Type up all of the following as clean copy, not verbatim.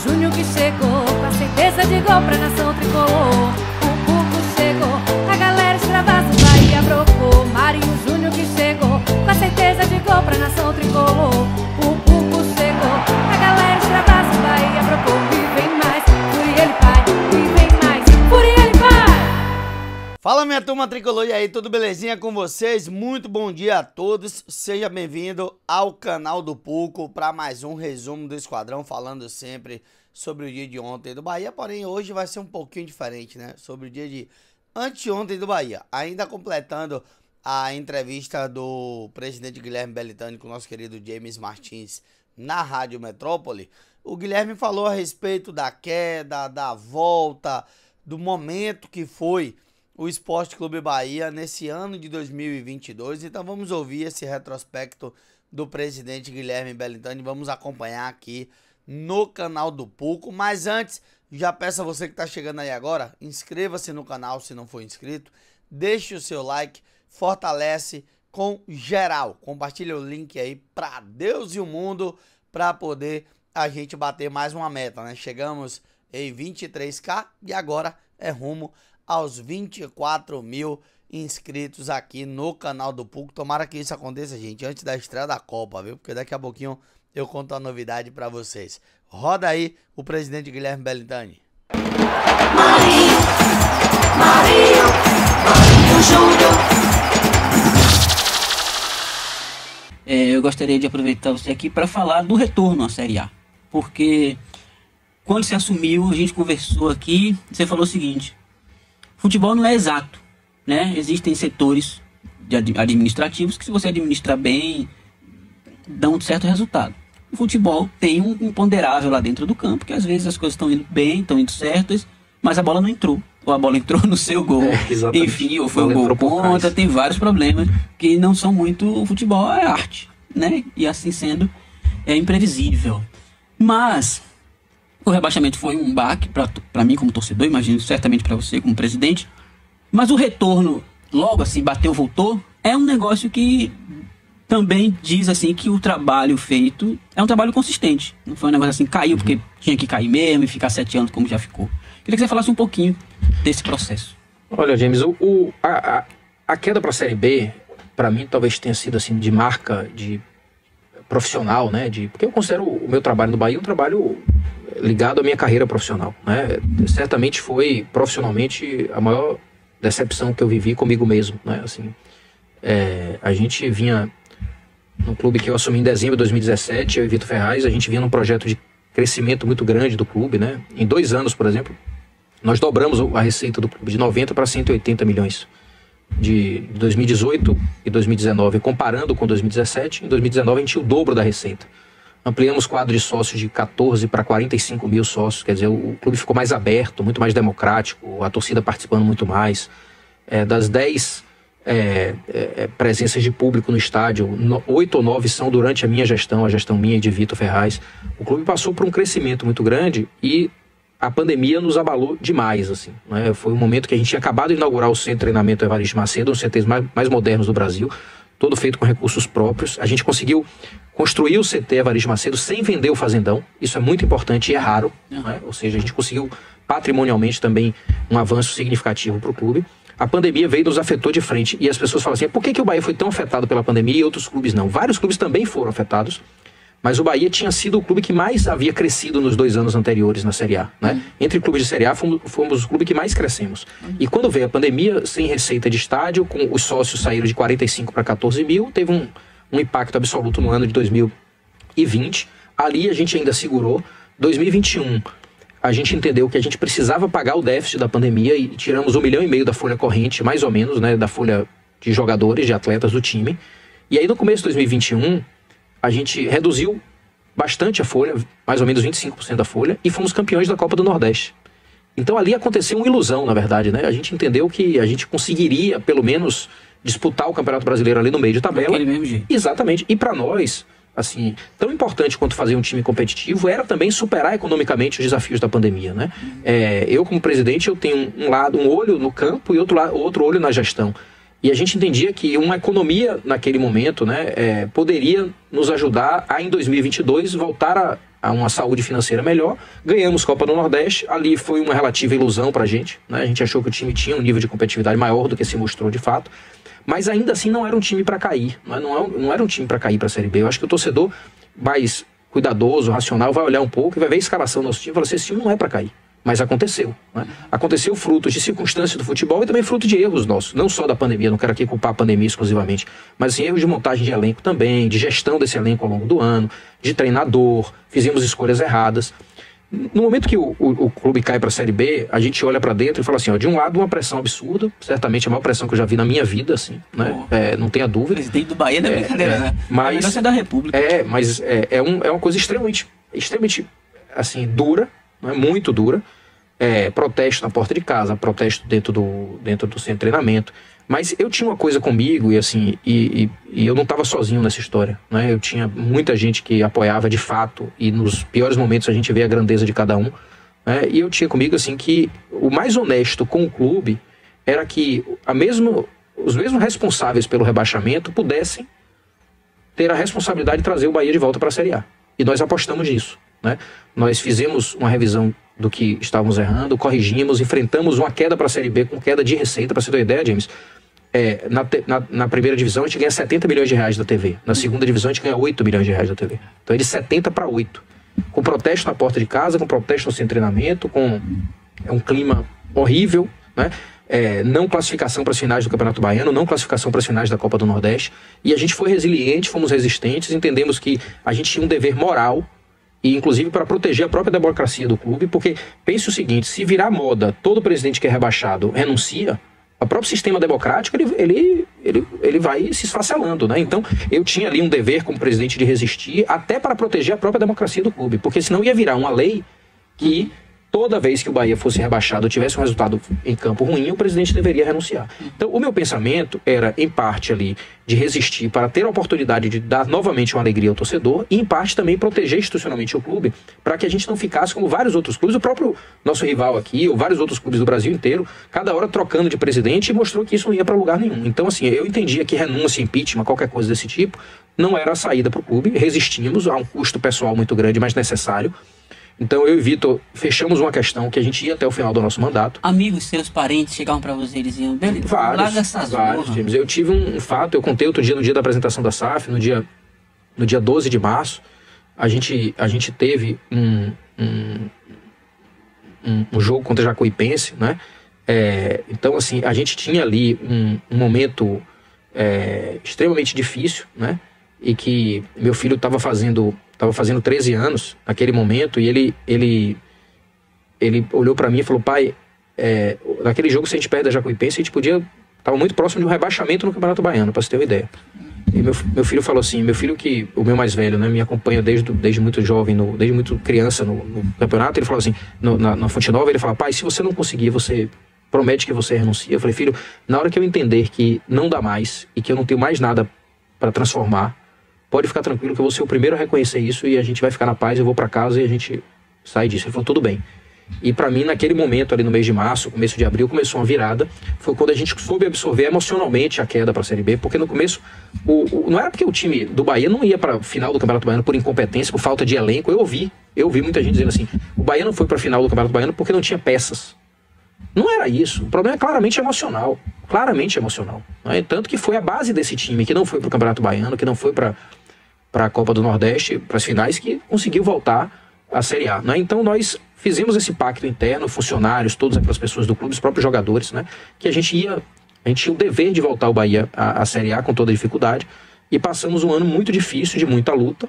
Júnior que chegou com a certeza de gol pra nação tricolor. O Cuco chegou, a galera extravasa o Bahia brocou. Marinho Júnior que chegou com a certeza de gol pra nação tricolor. O Cuco chegou, a galera extravasa o Bahia brocou. E vem mais, Furiel pai, e vem mais, Furiel pai. Fala minha turma tricolor, e aí, tudo belezinha com vocês? Muito bom dia a todos, seja bem-vindo ao canal do Puco para mais um resumo do Esquadrão, falando sempre sobre o dia de ontem do Bahia, porém hoje vai ser um pouquinho diferente, né? Sobre o dia de anteontem do Bahia, ainda completando a entrevista do presidente Guilherme Belintani com o nosso querido James Martins na Rádio Metrópole. O Guilherme falou a respeito da queda, da volta, do momento que foi o Esporte Clube Bahia nesse ano de 2022, então vamos ouvir esse retrospecto do presidente Guilherme Belintani, vamos acompanhar aqui no canal do Puco. Mas antes, já peço a você que está chegando aí agora, inscreva-se no canal se não for inscrito, deixe o seu like, fortalece com geral, compartilha o link aí para Deus e o mundo, para poder a gente bater mais uma meta, né? Chegamos em 23k e agora é rumo aos 24 mil inscritos aqui no canal do Puco. Tomara que isso aconteça, gente, antes da estreia da Copa, viu? Porque daqui a pouquinho eu conto a novidade pra vocês. Roda aí o presidente Guilherme Belintani. Marinho Júnior. Eu gostaria de aproveitar você aqui para falar do retorno à Série A. Porque quando você assumiu, a gente conversou aqui, você falou o seguinte: futebol não é exato, né? Existem setores administrativos que, se você administrar bem, dão um certo resultado. O futebol tem um imponderável lá dentro do campo, que às vezes as coisas estão indo bem, estão indo certas, mas a bola não entrou. Ou a bola entrou no seu gol, enfim, ou foi um gol contra, tem vários problemas que não são muito... O futebol é arte, né? E assim sendo, é imprevisível. Mas o rebaixamento foi um baque para mim como torcedor, imagino certamente para você como presidente. Mas o retorno, logo assim, bateu, voltou, é um negócio que também diz assim que o trabalho feito é um trabalho consistente. Não foi um negócio assim, caiu porque tinha que cair mesmo e ficar 7 anos como já ficou. Queria que você falasse um pouquinho desse processo. Olha, James, a queda para a Série B, para mim, talvez tenha sido assim de marca de profissional, né? Porque eu considero o meu trabalho no Bahia um trabalho ligado à minha carreira profissional, né? Certamente foi profissionalmente a maior decepção que eu vivi comigo mesmo, né? Assim, a gente vinha no clube que eu assumi em dezembro de 2017, eu e Vitor Ferraz, a gente vinha num projeto de crescimento muito grande do clube, né? Em 2 anos, por exemplo, nós dobramos a receita do clube de 90 para 180 milhões de 2018 e 2019, comparando com 2017. Em 2019 a gente tinha o dobro da receita. Ampliamos o quadro de sócios de 14 para 45 mil sócios, quer dizer, o clube ficou mais aberto, muito mais democrático, a torcida participando muito mais. Das 10 presenças de público no estádio, 8 ou 9 são durante a minha gestão, a gestão minha e de Vitor Ferraz. O clube passou por um crescimento muito grande e a pandemia nos abalou demais, assim, né? Foi um momento que a gente tinha acabado de inaugurar o Centro de Treinamento Evaristo Macedo, um dos CTs mais modernos do Brasil, todo feito com recursos próprios. A gente conseguiu construir o CT Evaristo Macedo sem vender o fazendão. Isso é muito importante e é raro, né? Ou seja, a gente conseguiu patrimonialmente também um avanço significativo para o clube. A pandemia veio e nos afetou de frente. E as pessoas falam assim: por que o Bahia foi tão afetado pela pandemia e outros clubes não? Vários clubes também foram afetados, mas o Bahia tinha sido o clube que mais havia crescido nos 2 anos anteriores na Série A, né? Entre clubes de Série A, fomos o clube que mais crescemos. E quando veio a pandemia, sem receita de estádio, com os sócios saíram de 45 para 14 mil, teve um impacto absoluto no ano de 2020. Ali a gente ainda segurou. 2021, a gente entendeu que a gente precisava pagar o déficit da pandemia e tiramos 1,5 milhão da folha corrente, mais ou menos, né? Da folha de jogadores, de atletas do time. E aí no começo de 2021... a gente reduziu bastante a folha, mais ou menos 25% da folha, e fomos campeões da Copa do Nordeste. Então ali aconteceu uma ilusão, na verdade, né? A gente entendeu que a gente conseguiria, pelo menos, disputar o Campeonato Brasileiro ali no meio de tabela. Daquele mesmo jeito. Exatamente. E para nós, assim, tão importante quanto fazer um time competitivo era também superar economicamente os desafios da pandemia, né? Eu, como presidente, eu tenho um olho no campo e outro olho na gestão. E a gente entendia que uma economia naquele momento, né, poderia nos ajudar a, em 2022, voltar a uma saúde financeira melhor, ganhamos Copa do Nordeste, ali foi uma relativa ilusão pra gente, né? A gente achou que o time tinha um nível de competitividade maior do que se mostrou de fato, mas ainda assim não era um time para cair, não era um time para cair para a Série B. Eu acho que o torcedor mais cuidadoso, racional, vai olhar um pouco e vai ver a escalação do nosso time e falar assim, esse time não é para cair. Mas aconteceu, né? Aconteceu fruto de circunstâncias do futebol e também fruto de erros nossos, não só da pandemia, não quero aqui culpar a pandemia exclusivamente, mas assim, erros de montagem de elenco também, de gestão desse elenco ao longo do ano, de treinador, fizemos escolhas erradas. No momento que o clube cai para a Série B, a gente olha para dentro e fala assim, ó, de um lado uma pressão absurda, certamente a maior pressão que eu já vi na minha vida, assim, né? Não tenha dúvida. O presidente do Bahia não é brincadeira, né? Mas é da República. Mas é uma coisa extremamente assim, dura, né? Muito dura. Protesto na porta de casa, protesto dentro do centro de treinamento. Mas eu tinha uma coisa comigo e assim, e eu não estava sozinho nessa história, né? Eu tinha muita gente que apoiava de fato e nos piores momentos a gente vê a grandeza de cada um, né? E eu tinha comigo assim que o mais honesto com o clube era que os mesmos responsáveis pelo rebaixamento pudessem ter a responsabilidade de trazer o Bahia de volta para a Série A. E nós apostamos nisso, né? Nós fizemos uma revisão do que estávamos errando, corrigimos, enfrentamos uma queda para a Série B com queda de receita, para você ter uma ideia, James. Na primeira divisão a gente ganha 70 milhões de reais da TV. Na segunda divisão a gente ganha 8 milhões de reais da TV. Então é de 70 para 8. Com protesto na porta de casa, com protesto no centro de treinamento, com um clima horrível, né? Não classificação para as finais do Campeonato Baiano, não classificação para as finais da Copa do Nordeste. E a gente foi resiliente, fomos resistentes, entendemos que a gente tinha um dever moral e inclusive para proteger a própria democracia do clube, porque pense o seguinte, se virar moda, todo presidente que é rebaixado renuncia, o próprio sistema democrático ele vai se esfacelando, né? Então eu tinha ali um dever como presidente de resistir até para proteger a própria democracia do clube, porque senão ia virar uma lei que toda vez que o Bahia fosse rebaixado ou tivesse um resultado em campo ruim, o presidente deveria renunciar. Então o meu pensamento era, em parte ali, de resistir para ter a oportunidade de dar novamente uma alegria ao torcedor e, em parte, também proteger institucionalmente o clube para que a gente não ficasse como vários outros clubes, o próprio nosso rival aqui, ou vários outros clubes do Brasil inteiro, cada hora trocando de presidente e mostrou que isso não ia para lugar nenhum. Então, assim, eu entendia que renúncia, impeachment, qualquer coisa desse tipo, não era a saída para o clube, resistimos a um custo pessoal muito grande, mas necessário. Então eu e Vitor fechamos uma questão que a gente ia até o final do nosso mandato. Amigos, seus parentes chegavam para você e diziam, vários, James. Eu tive um fato, eu contei outro dia no dia da apresentação da SAF, no dia 12 de março, a gente teve um jogo contra a Jacuipense, né? Então assim, a gente tinha ali um momento extremamente difícil, né? E que meu filho estava fazendo 13 anos naquele momento, e ele olhou para mim e falou, pai, naquele jogo, se a gente perde a Jacuipense, a gente estava muito próximo de um rebaixamento no Campeonato Baiano, para você ter uma ideia. E meu filho falou assim, o meu mais velho, né, me acompanha desde muito jovem, desde muito criança no campeonato, ele falou assim, na Fonte Nova, ele falou, pai, se você não conseguir, você promete que você renuncia. Eu falei, filho, na hora que eu entender que não dá mais, e que eu não tenho mais nada para transformar, pode ficar tranquilo que eu vou ser o primeiro a reconhecer isso e a gente vai ficar na paz, eu vou para casa e a gente sai disso. Ele falou, tudo bem. E para mim, naquele momento ali no mês de março, começo de abril, começou uma virada. Foi quando a gente soube absorver emocionalmente a queda para a Série B, porque no começo, não era porque o time do Bahia não ia para a final do Campeonato Baiano por incompetência, por falta de elenco. Eu ouvi muita gente dizendo assim, o Bahia não foi para a final do Campeonato Baiano porque não tinha peças. Não era isso. O problema é claramente emocional. Claramente emocional. Né? Tanto que foi a base desse time, que não foi para o Campeonato Baiano, que não foi para a Copa do Nordeste, para as finais, que conseguiu voltar à Série A. Né? Então nós fizemos esse pacto interno, funcionários, todas aquelas pessoas do clube, os próprios jogadores, né? Que a gente tinha o dever de voltar o Bahia à Série A com toda a dificuldade, e passamos um ano muito difícil, de muita luta,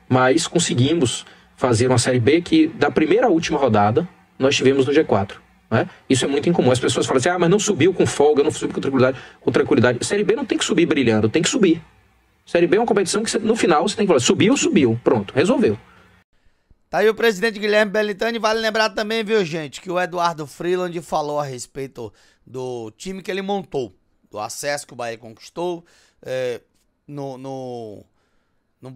mas conseguimos fazer uma Série B que, da primeira à última rodada, nós tivemos no G4. Né? Isso é muito incomum. As pessoas falam assim, mas não subiu com folga, não subiu com tranquilidade. Série B não tem que subir brilhando, tem que subir. Série B é uma competição que no final você tem que falar, subiu, pronto, resolveu. Tá aí o presidente Guilherme Belintani. Vale lembrar também, viu, gente, que o Eduardo Freeland falou a respeito do time que ele montou, do acesso que o Bahia conquistou. No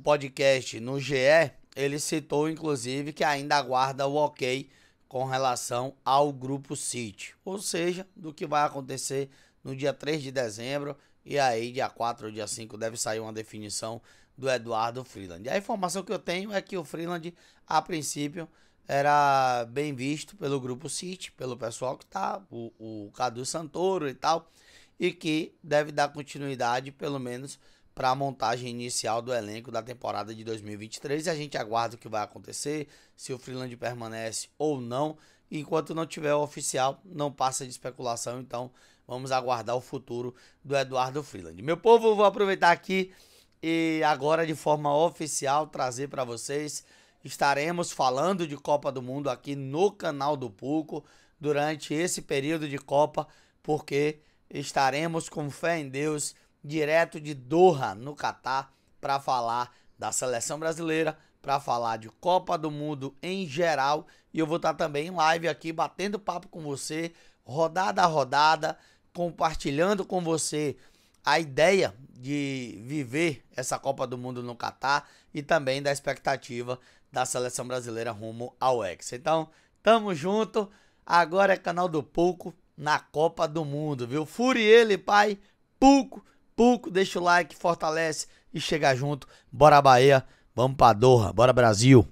podcast, no GE, ele citou, inclusive, que ainda aguarda o ok com relação ao Grupo City, ou seja, do que vai acontecer no dia 3 de dezembro, e aí dia 4 ou dia 5 deve sair uma definição do Eduardo Freeland. A informação que eu tenho é que o Freeland, a princípio, era bem visto pelo Grupo City, pelo pessoal que tá, o Cadu Santoro e tal, e que deve dar continuidade, pelo menos, para a montagem inicial do elenco da temporada de 2023. E a gente aguarda o que vai acontecer, se o Freeland permanece ou não. Enquanto não tiver o oficial, não passa de especulação, então vamos aguardar o futuro do Eduardo Freeland. Meu povo, eu vou aproveitar aqui e agora de forma oficial trazer para vocês. Estaremos falando de Copa do Mundo aqui no canal do Puco durante esse período de Copa, porque estaremos com fé em Deus direto de Doha, no Catar, para falar da seleção brasileira, para falar de Copa do Mundo em geral. E eu vou estar também em live aqui, batendo papo com você, rodada a rodada, compartilhando com você a ideia de viver essa Copa do Mundo no Catar e também da expectativa da seleção brasileira rumo ao Hexa. Então, tamo junto. Agora é canal do Puco na Copa do Mundo, viu? Fure ele, pai. Puco, deixa o like, fortalece e chega junto. Bora Bahia, vamos pra Doha, bora Brasil.